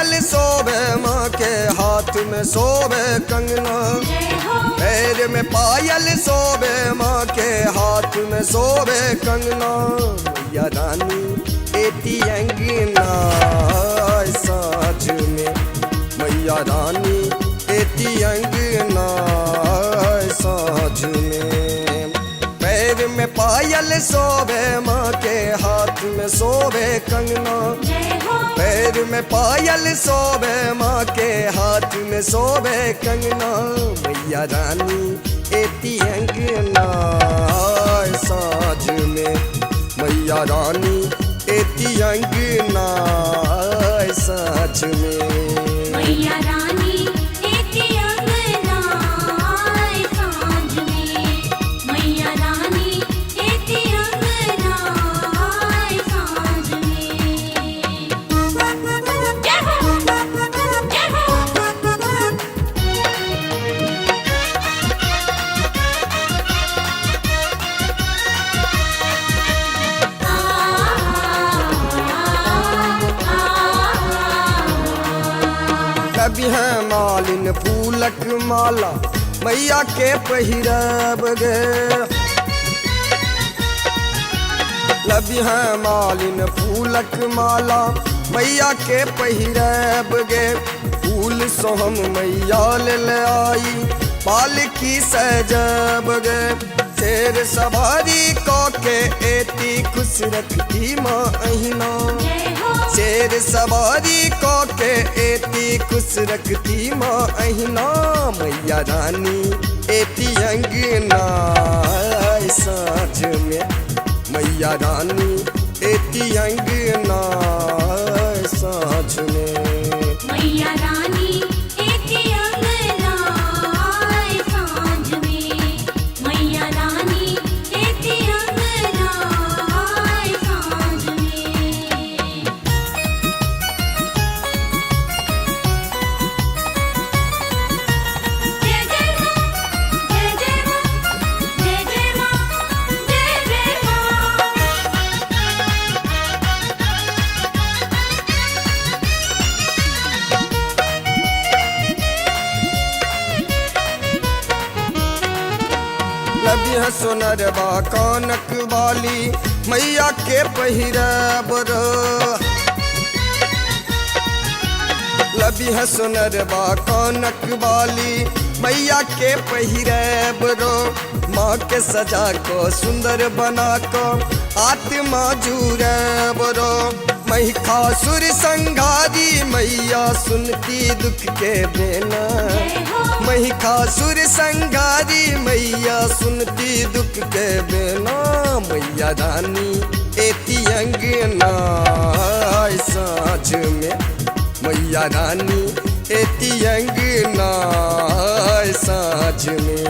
पायल शोभे माँ के हाथ में शोभे कंगना। पैर में पायल शोभे माँ के हाथ में शोभे कंगना। मैया रानी एती अंगना साँझ में, मैया रानी एती अंगना साँझ में। पैर में पायल शोभे माँ के हाथ में शोभे कंगना। पैर में पायल शोभे माँ के हाथ में शोभे कंगना। मैया रानी एती अंगना साँझ में, मैया रानी एती अंगना साँझ में। मैया रानी एती अंगना साँझ में, मैया रानी एती अंगना साँझ में। जय हो, जय हो। कभी है मालिन फूलक माला मैया के पहिरब गे। लबी है मालिन फूलक माला मैया के पहिरब गे। फूल सोहम मैया ले आई पालकी सजब गे। शेर सवारी को के एती खुश रखती माँ अहिना। शेर सवारी को के एती खुश रखती माँ अहिना। मैया रानी एती अंगना साँझ में, मैया रानी एती अंगना साँझ में। मैया रानी एती अंगना साँझ में, मैया रानी एती अंगना साँझ में। जय जय माँ, जय जय माँ, जय जय माँ, जय जय माँ। लबी है सोनरबा कानक वाली मैया के पहिरब रो। लबी है सोनरबा कानक वाली मैया के पहिरब रो। माँ के सजा को सुंदर बना को आत्मा जुड़ब रो। महिषासुर संघारी मैया सुनती दुख के बेना। महिषासुर संघारी मैया सुनती दुख के बेना। मैया रानी एती अंगना साँझ में, मैया रानी एती अंगना साँझ में।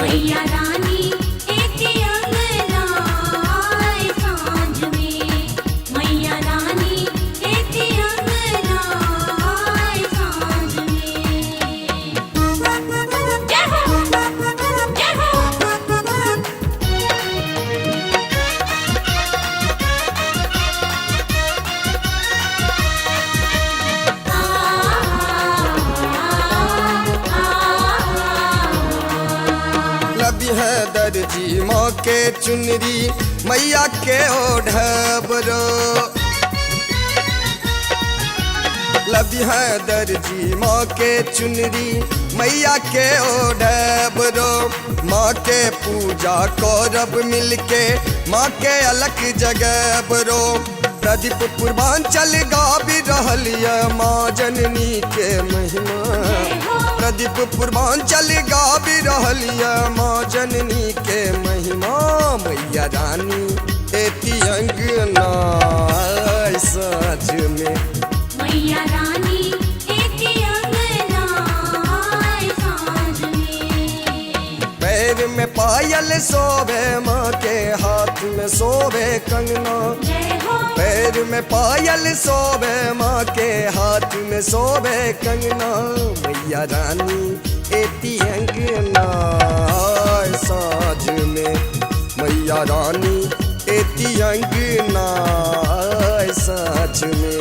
मैया रानी एती अंगना साँझ में, मैया रानी एती अंगना साँझ में। जय हो, जय हो। लबी है दर्जी माँ के चुनरी मैया के ओढ़ब रो। लबी है दर्जी माँ के चुनरी मैया के ओढ़ब रो। माँ के पूजा करब मिलके माँ के अलख जगब रो। प्रदीप पूर्वांचल गाबी रहल ये माँ जननी के महिमा। प्रदीप पूर्वांचल गाबी रहल ये माँ जननी के महिमा। मैया रानी एती अंगना साँझ में, मैया रानी एती अंगना साँझ में। पैर में पायल शोभे माँ के हाथ में शोभे कंगना। पैर में पायल शोभे माँ के हाथ में शोभे कंगना। मैया रानी एती अंगना साँझ में, मैया रानी एती अंगना साँझ में।